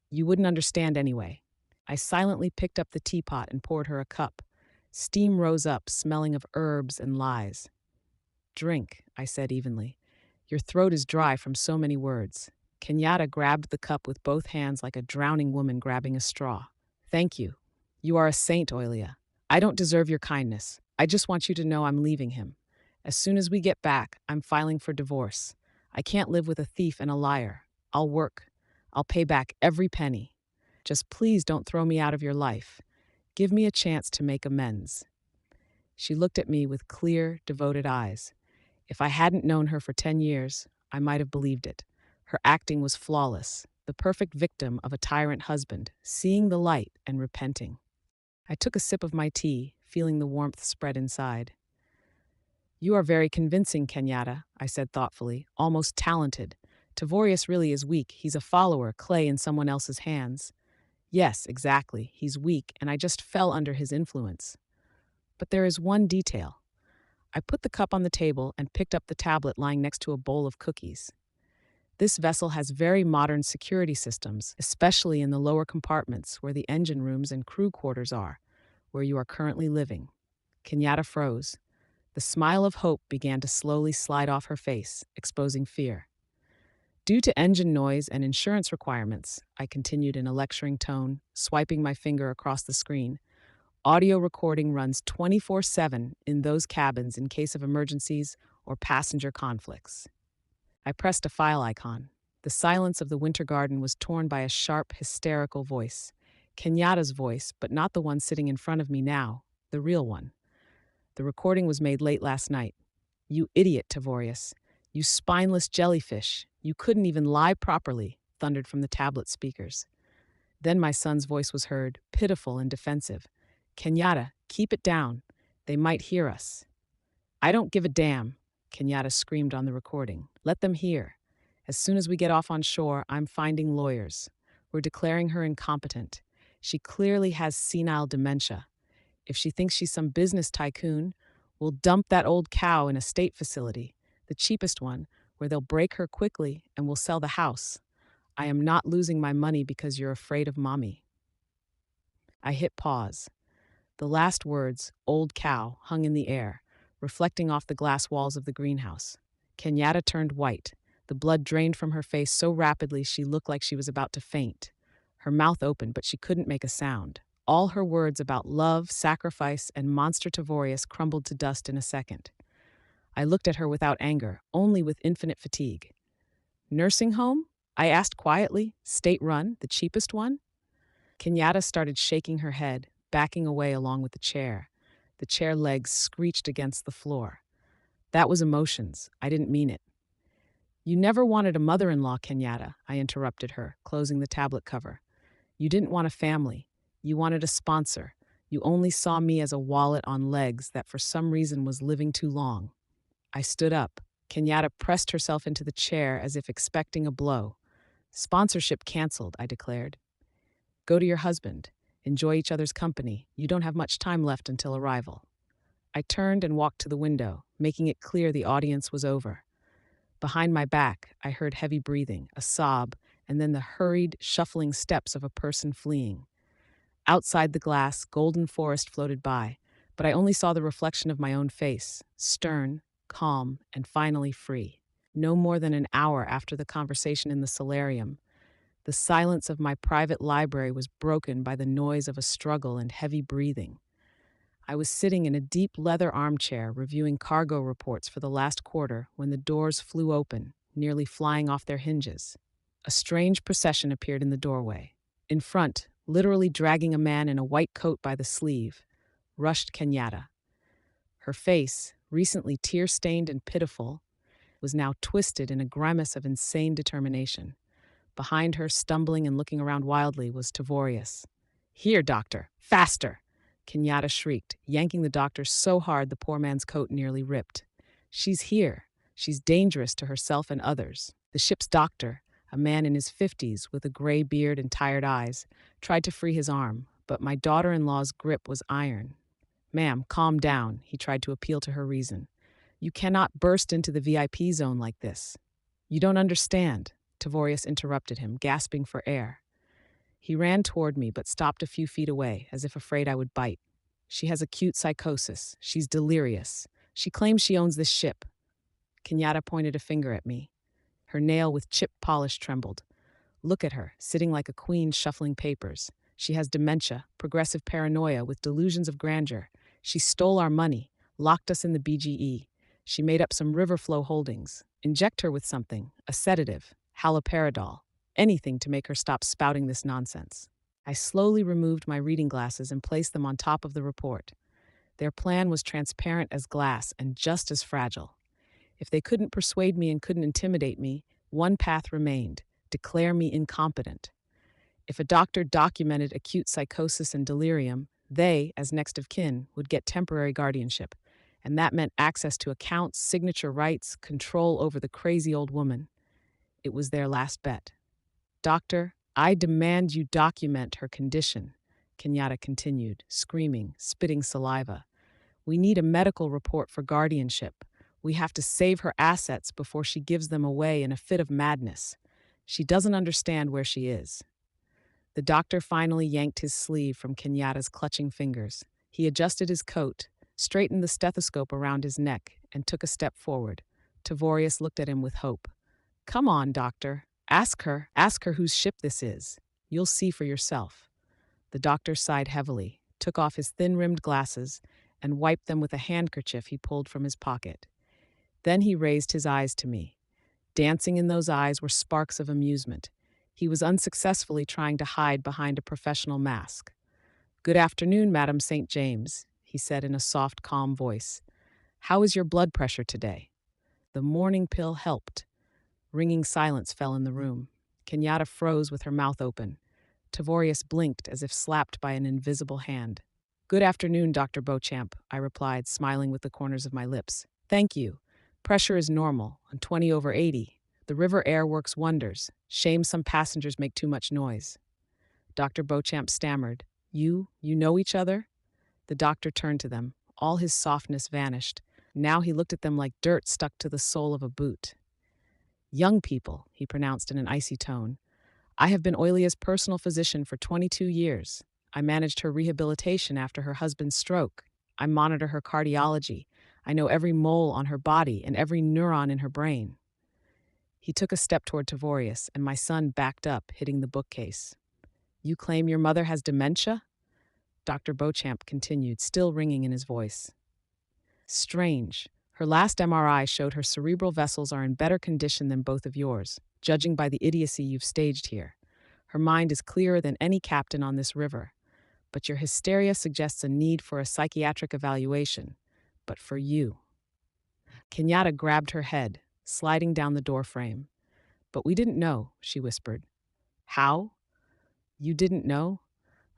'You wouldn't understand anyway.'" I silently picked up the teapot and poured her a cup. Steam rose up, smelling of herbs and lies. "Drink," I said evenly. "Your throat is dry from so many words." Kenyatta grabbed the cup with both hands like a drowning woman grabbing a straw. "Thank you. You are a saint, Oilia. I don't deserve your kindness. I just want you to know I'm leaving him. As soon as we get back, I'm filing for divorce. I can't live with a thief and a liar. I'll work. I'll pay back every penny. Just please don't throw me out of your life. Give me a chance to make amends." She looked at me with clear, devoted eyes. If I hadn't known her for 10 years, I might have believed it. Her acting was flawless, the perfect victim of a tyrant husband, seeing the light and repenting. I took a sip of my tea, feeling the warmth spread inside. "You are very convincing, Kenyatta," I said thoughtfully, "almost talented. Tavorius really is weak. He's a follower, clay in someone else's hands." "Yes, exactly. He's weak, and I just fell under his influence. But there is one detail." I put the cup on the table and picked up the tablet lying next to a bowl of cookies. "This vessel has very modern security systems, especially in the lower compartments where the engine rooms and crew quarters are, where you are currently living." Kenyatta froze. The smile of hope began to slowly slide off her face, exposing fear. "Due to engine noise and insurance requirements," I continued in a lecturing tone, swiping my finger across the screen, "audio recording runs 24/7 in those cabins in case of emergencies or passenger conflicts." I pressed a file icon. The silence of the winter garden was torn by a sharp, hysterical voice. Kenyatta's voice, but not the one sitting in front of me now, the real one. "The recording was made late last night. You idiot, Tavorius. You spineless jellyfish. You couldn't even lie properly," thundered from the tablet speakers. Then my son's voice was heard, pitiful and defensive. "Kenyatta, keep it down. They might hear us." "I don't give a damn," Kenyatta screamed on the recording. "Let them hear. As soon as we get off on shore, I'm finding lawyers. We're declaring her incompetent. She clearly has senile dementia. If she thinks she's some business tycoon, we'll dump that old cow in a state facility, the cheapest one, where they'll break her quickly and we'll sell the house. I am not losing my money because you're afraid of mommy." I hit pause. The last words, "old cow," hung in the air, reflecting off the glass walls of the greenhouse. Kenyatta turned white. The blood drained from her face so rapidly she looked like she was about to faint. Her mouth opened, but she couldn't make a sound. All her words about love, sacrifice, and Monster Tavorius crumbled to dust in a second. I looked at her without anger, only with infinite fatigue. "Nursing home?" I asked quietly. "State-run, the cheapest one?" Kenyatta started shaking her head, backing away along with the chair. The chair legs screeched against the floor. "That was emotions. I didn't mean it." "You never wanted a mother-in-law, Kenyatta," I interrupted her, closing the tablet cover. "You didn't want a family. You wanted a sponsor. You only saw me as a wallet on legs that for some reason was living too long." I stood up. Kenyatta pressed herself into the chair as if expecting a blow. Sponsorship canceled, I declared. Go to your husband. Enjoy each other's company. You don't have much time left until arrival. I turned and walked to the window, making it clear the audience was over. Behind my back, I heard heavy breathing, a sob, and then the hurried, shuffling steps of a person fleeing. Outside the glass, golden forest floated by, but I only saw the reflection of my own face, stern, calm, and finally free. No more than an hour after the conversation in the solarium, the silence of my private library was broken by the noise of a struggle and heavy breathing. I was sitting in a deep leather armchair reviewing cargo reports for the last quarter when the doors flew open, nearly flying off their hinges. A strange procession appeared in the doorway. In front, literally dragging a man in a white coat by the sleeve, rushed Kenyatta. Her face, recently tear-stained and pitiful, was now twisted in a grimace of insane determination. Behind her, stumbling and looking around wildly, was Tavorius. "Here, doctor! Faster!" Kenyatta shrieked, yanking the doctor so hard the poor man's coat nearly ripped. "She's here. She's dangerous to herself and others." The ship's doctor, a man in his 50s with a gray beard and tired eyes, tried to free his arm, but my daughter-in-law's grip was iron. "Ma'am, calm down," he tried to appeal to her reason. "You cannot burst into the VIP zone like this." "You don't understand," Tavorius interrupted him, gasping for air. He ran toward me but stopped a few feet away, as if afraid I would bite. "She has acute psychosis. She's delirious. She claims she owns this ship." Kenyatta pointed a finger at me. Her nail with chip polish trembled. "Look at her, sitting like a queen shuffling papers. She has dementia, progressive paranoia with delusions of grandeur. She stole our money, locked us in the BGE. She made up some river flow holdings. Inject her with something, a sedative, haloperidol, anything to make her stop spouting this nonsense." I slowly removed my reading glasses and placed them on top of the report. Their plan was transparent as glass and just as fragile. If they couldn't persuade me and couldn't intimidate me, one path remained: declare me incompetent. If a doctor documented acute psychosis and delirium, they, as next of kin, would get temporary guardianship, and that meant access to accounts, signature rights, control over the crazy old woman. It was their last bet. "Doctor, I demand you document her condition," Kenyatta continued, screaming, spitting saliva. "We need a medical report for guardianship. We have to save her assets before she gives them away in a fit of madness. She doesn't understand where she is." The doctor finally yanked his sleeve from Kenyatta's clutching fingers. He adjusted his coat, straightened the stethoscope around his neck, and took a step forward. Tavorius looked at him with hope. "Come on, doctor. Ask her whose ship this is. You'll see for yourself." The doctor sighed heavily, took off his thin-rimmed glasses, and wiped them with a handkerchief he pulled from his pocket. Then he raised his eyes to me. Dancing in those eyes were sparks of amusement. He was unsuccessfully trying to hide behind a professional mask. "Good afternoon, Madam St. James," he said in a soft, calm voice. "How is your blood pressure today?" The morning pill helped. Ringing silence fell in the room. Kenyatta froze with her mouth open. Tavorius blinked as if slapped by an invisible hand. "Good afternoon, Dr. Beauchamp," I replied, smiling with the corners of my lips. "Thank you. Pressure is normal, on 20/80. The river air works wonders. Shame some passengers make too much noise." Dr. Beauchamp stammered. You know each other?" The doctor turned to them. All his softness vanished. Now he looked at them like dirt stuck to the sole of a boot. "Young people," he pronounced in an icy tone. "I have been Oilia's personal physician for 22 years. I managed her rehabilitation after her husband's stroke. I monitor her cardiology. I know every mole on her body and every neuron in her brain." He took a step toward Tavorius, and my son backed up, hitting the bookcase. "You claim your mother has dementia?" Dr. Beauchamp continued, still ringing in his voice. "Strange. Her last MRI showed her cerebral vessels are in better condition than both of yours, judging by the idiocy you've staged here. Her mind is clearer than any captain on this river. But your hysteria suggests a need for a psychiatric evaluation. But for you." Kenyatta grabbed her head, sliding down the door frame. "But we didn't know," she whispered. "How? You didn't know?"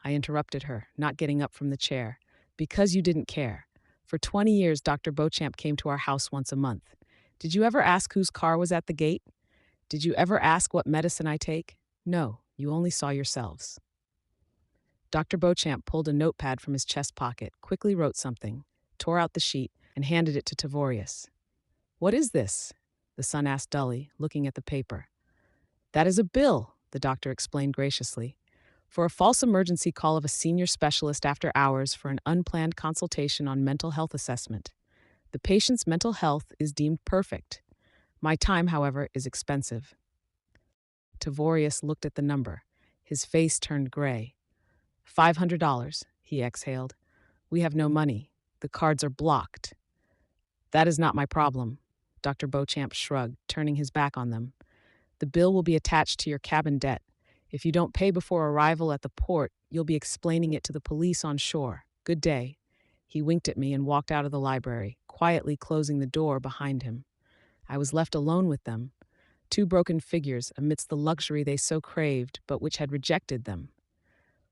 I interrupted her, not getting up from the chair. "Because you didn't care. For 20 years, Dr. Beauchamp came to our house once a month. Did you ever ask whose car was at the gate? Did you ever ask what medicine I take? No, you only saw yourselves. Dr. Beauchamp pulled a notepad from his chest pocket, quickly wrote something, tore out the sheet, and handed it to Tavorius. What is this? The son asked dully, looking at the paper. That is a bill, the doctor explained graciously, for a false emergency call of a senior specialist after hours for an unplanned consultation on mental health assessment. The patient's mental health is deemed perfect. My time, however, is expensive. Tavorius looked at the number. His face turned gray. $500, he exhaled. We have no money. The cards are blocked. That is not my problem, Dr. Beauchamp shrugged, turning his back on them. The bill will be attached to your cabin debt. If you don't pay before arrival at the port, you'll be explaining it to the police on shore. Good day. He winked at me and walked out of the library, quietly closing the door behind him. I was left alone with them, two broken figures amidst the luxury they so craved but which had rejected them.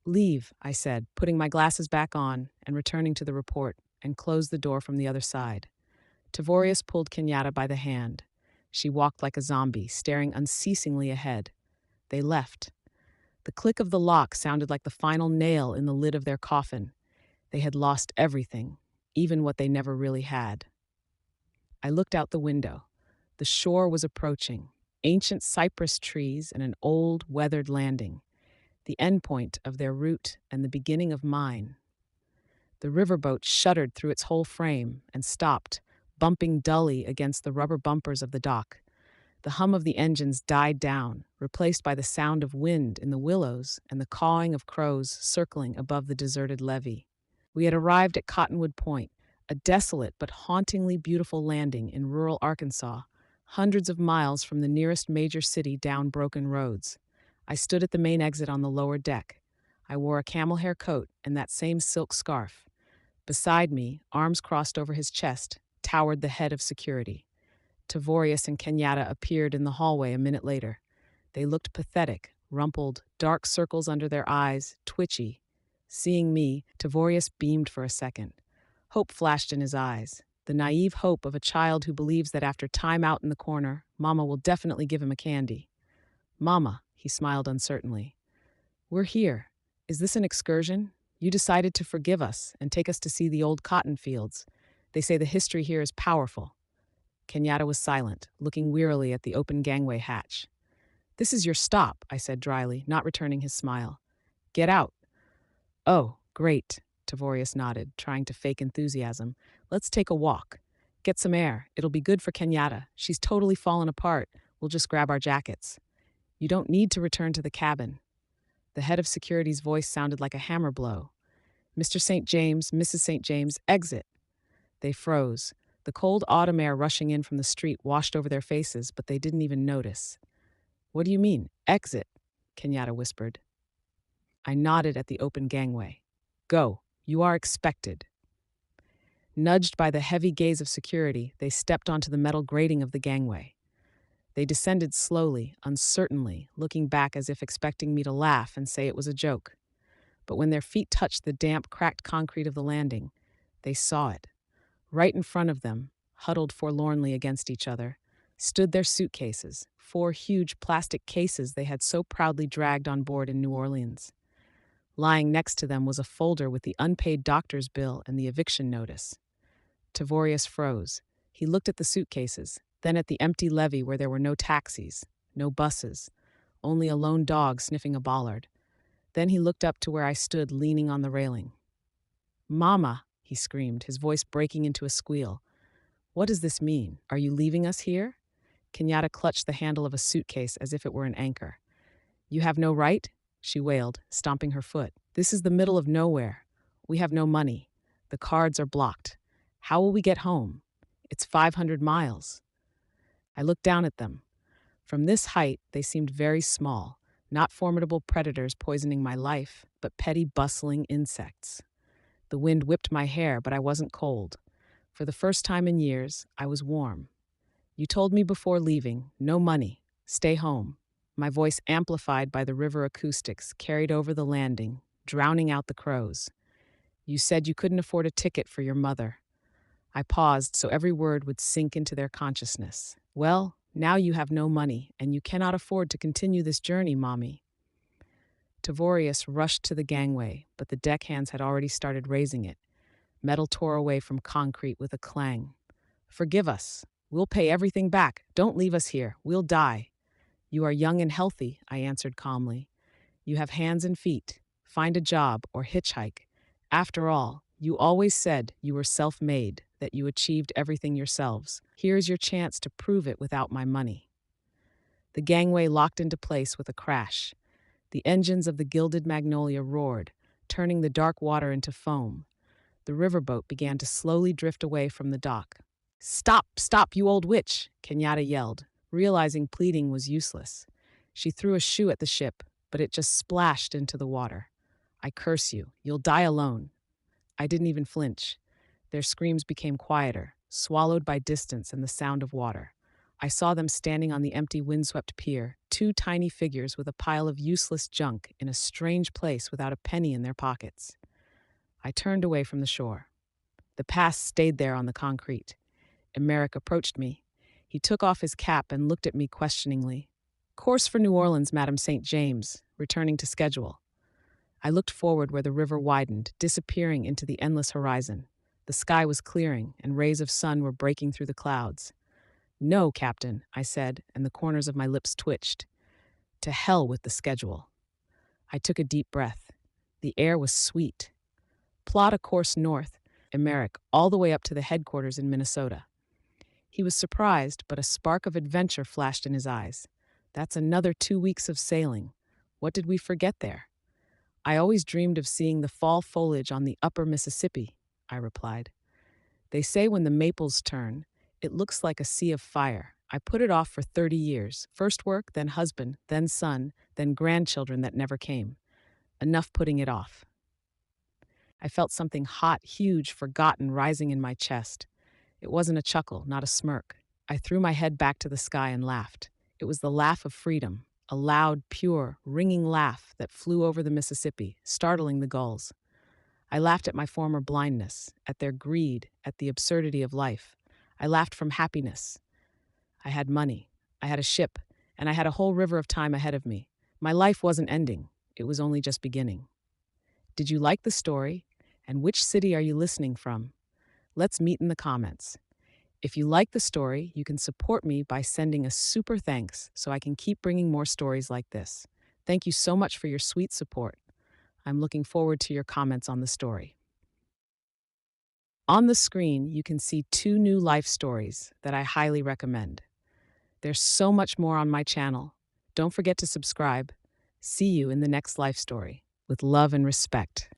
Leave, I said, putting my glasses back on and returning to the report, and closed the door from the other side. Tavorius pulled Kenyatta by the hand. She walked like a zombie, staring unceasingly ahead. They left. The click of the lock sounded like the final nail in the lid of their coffin. They had lost everything, even what they never really had. I looked out the window. The shore was approaching, ancient cypress trees and an old, weathered landing, the endpoint of their route and the beginning of mine. The riverboat shuddered through its whole frame and stopped, bumping dully against the rubber bumpers of the dock. The hum of the engines died down, replaced by the sound of wind in the willows and the cawing of crows circling above the deserted levee. We had arrived at Cottonwood Point, a desolate but hauntingly beautiful landing in rural Arkansas, hundreds of miles from the nearest major city down broken roads. I stood at the main exit on the lower deck. I wore a camel hair coat and that same silk scarf. Beside me, arms crossed over his chest, towered the head of security. Tavorius and Kenyatta appeared in the hallway a minute later. They looked pathetic, rumpled, dark circles under their eyes, twitchy. Seeing me, Tavorius beamed for a second. Hope flashed in his eyes, the naive hope of a child who believes that after time out in the corner, Mama will definitely give him a candy. Mama, he smiled uncertainly. We're here. Is this an excursion? You decided to forgive us and take us to see the old cotton fields. They say the history here is powerful. Kenyatta was silent, looking wearily at the open gangway hatch. This is your stop, I said dryly, not returning his smile. Get out. Oh, great, Tavorius nodded, trying to fake enthusiasm. Let's take a walk. Get some air. It'll be good for Kenyatta. She's totally fallen apart. We'll just grab our jackets. You don't need to return to the cabin. The head of security's voice sounded like a hammer blow. Mr. St. James, Mrs. St. James, exit. They froze. The cold autumn air rushing in from the street washed over their faces, but they didn't even notice. What do you mean, exit? Kenyatta whispered. I nodded at the open gangway. Go, you are expected. Nudged by the heavy gaze of security, they stepped onto the metal grating of the gangway. They descended slowly, uncertainly, looking back as if expecting me to laugh and say it was a joke. But when their feet touched the damp, cracked concrete of the landing, they saw it. Right in front of them, huddled forlornly against each other, stood their suitcases, 4 huge plastic cases they had so proudly dragged on board in New Orleans. Lying next to them was a folder with the unpaid doctor's bill and the eviction notice. Tavorius froze. He looked at the suitcases, then at the empty levee where there were no taxis, no buses, only a lone dog sniffing a bollard. Then he looked up to where I stood leaning on the railing. Mama, he screamed, his voice breaking into a squeal. What does this mean? Are you leaving us here? Kenyatta clutched the handle of a suitcase as if it were an anchor. You have no right? She wailed, stomping her foot. This is the middle of nowhere. We have no money. The cards are blocked. How will we get home? It's 500 miles. I looked down at them. From this height, they seemed very small, not formidable predators poisoning my life, but petty, bustling insects. The wind whipped my hair, but I wasn't cold. For the first time in years, I was warm. You told me before leaving, no money, stay home. My voice, amplified by the river acoustics, carried over the landing, drowning out the crows. You said you couldn't afford a ticket for your mother. I paused so every word would sink into their consciousness. Well, now you have no money, and you cannot afford to continue this journey, Mommy. Tavorius rushed to the gangway, but the deckhands had already started raising it. Metal tore away from concrete with a clang. Forgive us. We'll pay everything back. Don't leave us here. We'll die. You are young and healthy, I answered calmly. You have hands and feet. Find a job or hitchhike. After all, you always said you were self-made, that you achieved everything yourselves. Here's your chance to prove it without my money. The gangway locked into place with a crash. The engines of the Gilded Magnolia roared, turning the dark water into foam. The riverboat began to slowly drift away from the dock. Stop, stop, you old witch, Kenyatta yelled, realizing pleading was useless. She threw a shoe at the ship, but it just splashed into the water. I curse you, you'll die alone. I didn't even flinch. Their screams became quieter, swallowed by distance and the sound of water. I saw them standing on the empty windswept pier, two tiny figures with a pile of useless junk in a strange place without a penny in their pockets. I turned away from the shore. The past stayed there on the concrete. Emerick approached me. He took off his cap and looked at me questioningly. Course for New Orleans, Madam St. James, returning to schedule. I looked forward where the river widened, disappearing into the endless horizon. The sky was clearing, and rays of sun were breaking through the clouds. No, Captain, I said, and the corners of my lips twitched. To hell with the schedule. I took a deep breath. The air was sweet. Plot a course north, Emerick, all the way up to the headquarters in Minnesota. He was surprised, but a spark of adventure flashed in his eyes. That's another 2 weeks of sailing. What did we forget there? I always dreamed of seeing the fall foliage on the upper Mississippi, I replied. They say when the maples turn, it looks like a sea of fire. I put it off for 30 years. First work, then husband, then son, then grandchildren that never came. Enough putting it off. I felt something hot, huge, forgotten rising in my chest. It wasn't a chuckle, not a smirk. I threw my head back to the sky and laughed. It was the laugh of freedom, a loud, pure, ringing laugh that flew over the Mississippi, startling the gulls. I laughed at my former blindness, at their greed, at the absurdity of life. I laughed from happiness. I had money, I had a ship, and I had a whole river of time ahead of me. My life wasn't ending, it was only just beginning. Did you like the story? And which city are you listening from? Let's meet in the comments. If you like the story, you can support me by sending a super thanks so I can keep bringing more stories like this. Thank you so much for your sweet support. I'm looking forward to your comments on the story. On the screen, you can see 2 new life stories that I highly recommend. There's so much more on my channel. Don't forget to subscribe. See you in the next life story. With love and respect.